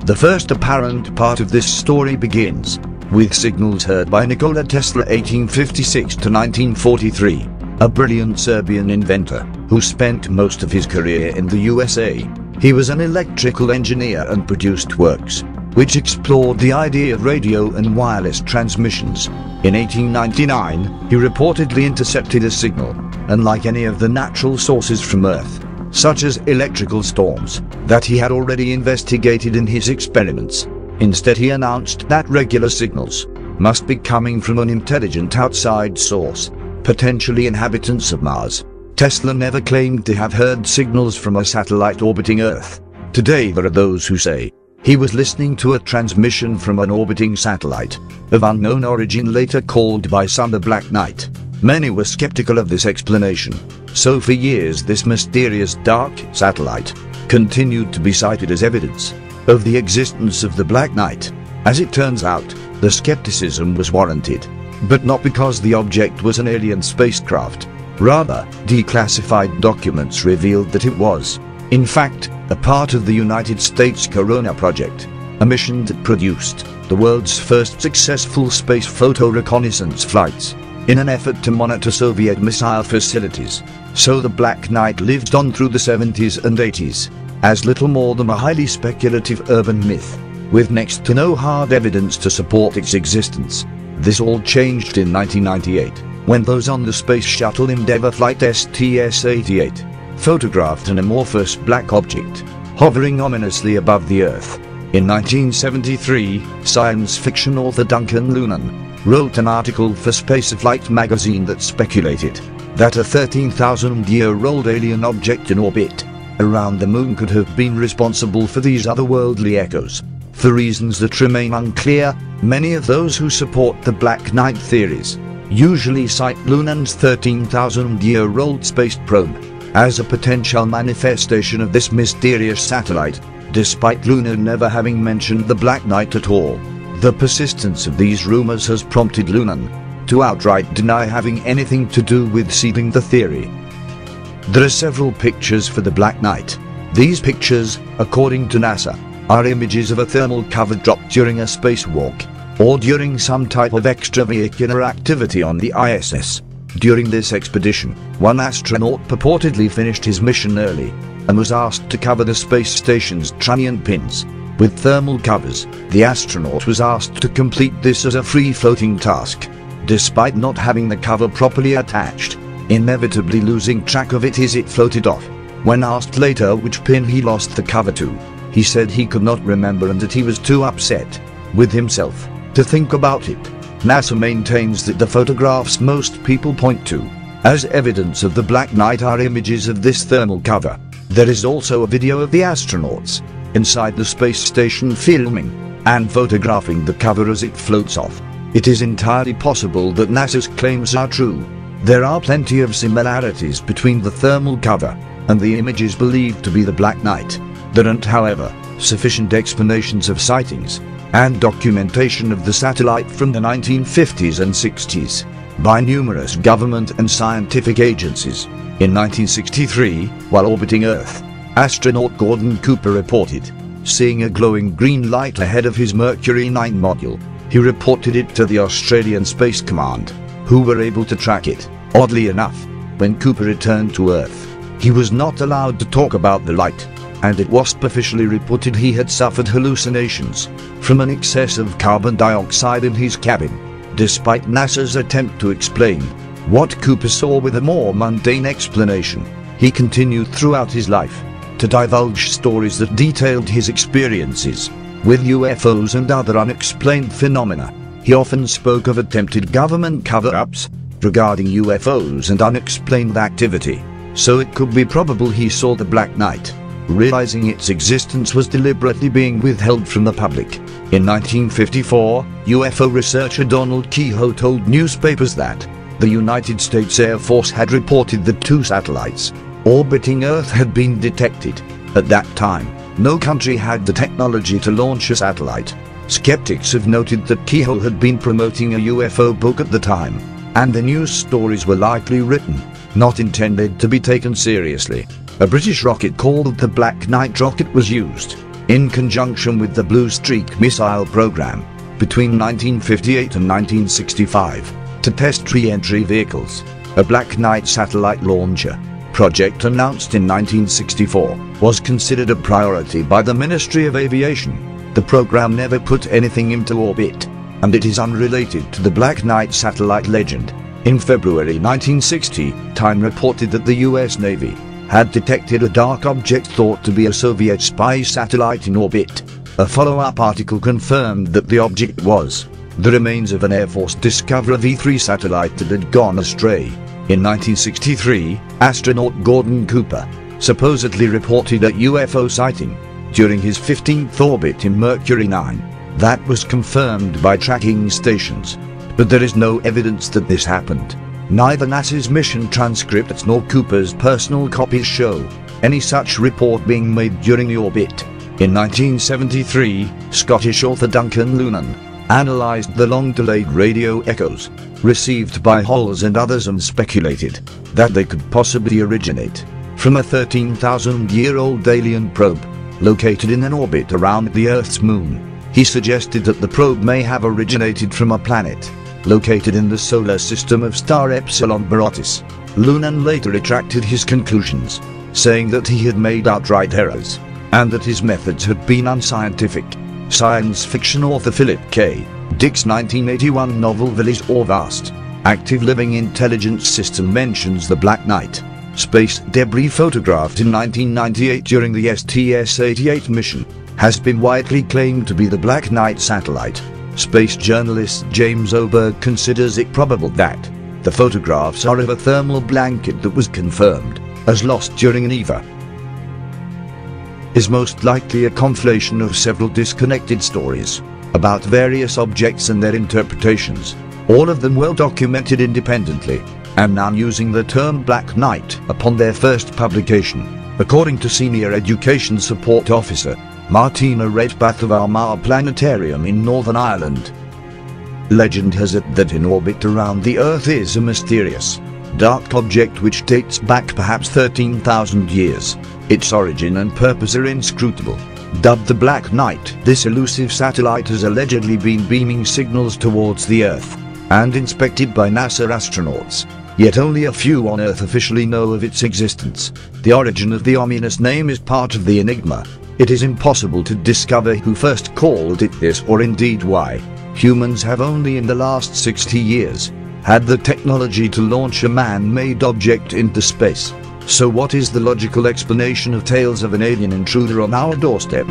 The first apparent part of this story begins with signals heard by Nikola Tesla 1856 to 1943, a brilliant Serbian inventor who spent most of his career in the USA. He was an electrical engineer and produced works which explored the idea of radio and wireless transmissions. In 1899, he reportedly intercepted a signal, unlike any of the natural sources from Earth, such as electrical storms, that he had already investigated in his experiments. Instead, he announced that regular signals must be coming from an intelligent outside source, potentially inhabitants of Mars. Tesla never claimed to have heard signals from a satellite orbiting Earth. Today there are those who say he was listening to a transmission from an orbiting satellite of unknown origin, later called by some the Black Knight. Many were skeptical of this explanation, so for years this mysterious dark satellite continued to be cited as evidence of the existence of the Black Knight. As it turns out, the skepticism was warranted, but not because the object was an alien spacecraft. Rather, declassified documents revealed that it was, in fact, a part of the United States Corona project, a mission that produced the world's first successful space photo reconnaissance flights in an effort to monitor Soviet missile facilities. So the Black Knight lived on through the 70s and 80s as little more than a highly speculative urban myth, with next to no hard evidence to support its existence. This all changed in 1998, when those on the Space Shuttle Endeavour flight STS-88 photographed an amorphous black object hovering ominously above the Earth. In 1973, science fiction author Duncan Lunan wrote an article for Spaceflight magazine that speculated that a 13,000-year-old alien object in orbit around the moon could have been responsible for these otherworldly echoes. For reasons that remain unclear, many of those who support the Black Knight theories usually cite Lunan's 13,000-year-old space probe as a potential manifestation of this mysterious satellite, despite Lunan never having mentioned the Black Knight at all. The persistence of these rumors has prompted Lunan to outright deny having anything to do with seeding the theory. There are several pictures for the Black Knight. These pictures, according to NASA, are images of a thermal cover dropped during a spacewalk, or during some type of extravehicular activity on the ISS. During this expedition, one astronaut purportedly finished his mission early, and was asked to cover the space station's trunnion pins with thermal covers. The astronaut was asked to complete this as a free-floating task, despite not having the cover properly attached, inevitably losing track of it as it floated off. When asked later which pin he lost the cover to, he said he could not remember and that he was too upset with himself to think about it. NASA maintains that the photographs most people point to as evidence of the Black Knight are images of this thermal cover. There is also a video of the astronauts inside the space station filming and photographing the cover as it floats off. It is entirely possible that NASA's claims are true. There are plenty of similarities between the thermal cover and the images believed to be the Black Knight. There aren't, however, sufficient explanations of sightings and documentation of the satellite from the 1950s and 60s by numerous government and scientific agencies. In 1963, while orbiting Earth, astronaut Gordon Cooper reported seeing a glowing green light ahead of his Mercury 9 module. He reported it to the Australian Space Command, who were able to track it. Oddly enough, when Cooper returned to Earth, he was not allowed to talk about the light, and it was officially reported he had suffered hallucinations from an excess of carbon dioxide in his cabin. Despite NASA's attempt to explain what Cooper saw with a more mundane explanation, he continued throughout his life to divulge stories that detailed his experiences with UFOs and other unexplained phenomena. He often spoke of attempted government cover-ups regarding UFOs and unexplained activity, so it could be probable he saw the Black Knight, realizing its existence was deliberately being withheld from the public. In 1954, UFO researcher Donald Keyhoe told newspapers that the United States Air Force had reported that 2 satellites orbiting Earth had been detected. At that time, no country had the technology to launch a satellite. Skeptics have noted that Keyhoe had been promoting a UFO book at the time, and the news stories were likely written, not intended to be taken seriously. A British rocket called the Black Knight rocket was used in conjunction with the Blue Streak missile program, between 1958 and 1965, to test re-entry vehicles. A Black Knight satellite launcher project announced in 1964 was considered a priority by the Ministry of Aviation. The program never put anything into orbit, and it is unrelated to the Black Knight satellite legend. In February 1960, Time reported that the US Navy had detected a dark object thought to be a Soviet spy satellite in orbit. A follow-up article confirmed that the object was the remains of an Air Force Discoverer V-3 satellite that had gone astray. In 1963, astronaut Gordon Cooper supposedly reported a UFO sighting during his 15th orbit in Mercury 9. That was confirmed by tracking stations, but there is no evidence that this happened. Neither NASA's mission transcripts nor Cooper's personal copies show any such report being made during the orbit. In 1973, Scottish author Duncan Lunan analyzed the long-delayed radio echoes received by Halls and others and speculated that they could possibly originate from a 13,000-year-old alien probe located in an orbit around the Earth's moon. He suggested that the probe may have originated from a planet located in the solar system of star Epsilon Barotis. Lunan later retracted his conclusions, saying that he had made outright errors, and that his methods had been unscientific. Science fiction author Philip K. Dick's 1981 novel Village or Vast Active Living Intelligence System mentions the Black Knight space debris photographed in 1998 during the STS-88 mission has been widely claimed to be the Black Knight satellite. Space journalist James Oberg considers it probable that the photographs are of a thermal blanket that was confirmed as lost during an EVA. Is most likely a conflation of several disconnected stories about various objects and their interpretations, all of them well documented independently, and now using the term Black Knight upon their first publication, according to Senior Education Support Officer Martina Redpath of Armagh Planetarium in Northern Ireland. Legend has it that in orbit around the Earth is a mysterious, dark object which dates back perhaps 13,000 years. Its origin and purpose are inscrutable. Dubbed the Black Knight, this elusive satellite has allegedly been beaming signals towards the Earth, and inspected by NASA astronauts. Yet only a few on Earth officially know of its existence. The origin of the ominous name is part of the enigma. It is impossible to discover who first called it this or indeed why. Humans have only in the last 60 years had the technology to launch a man-made object into space. So what is the logical explanation of tales of an alien intruder on our doorstep?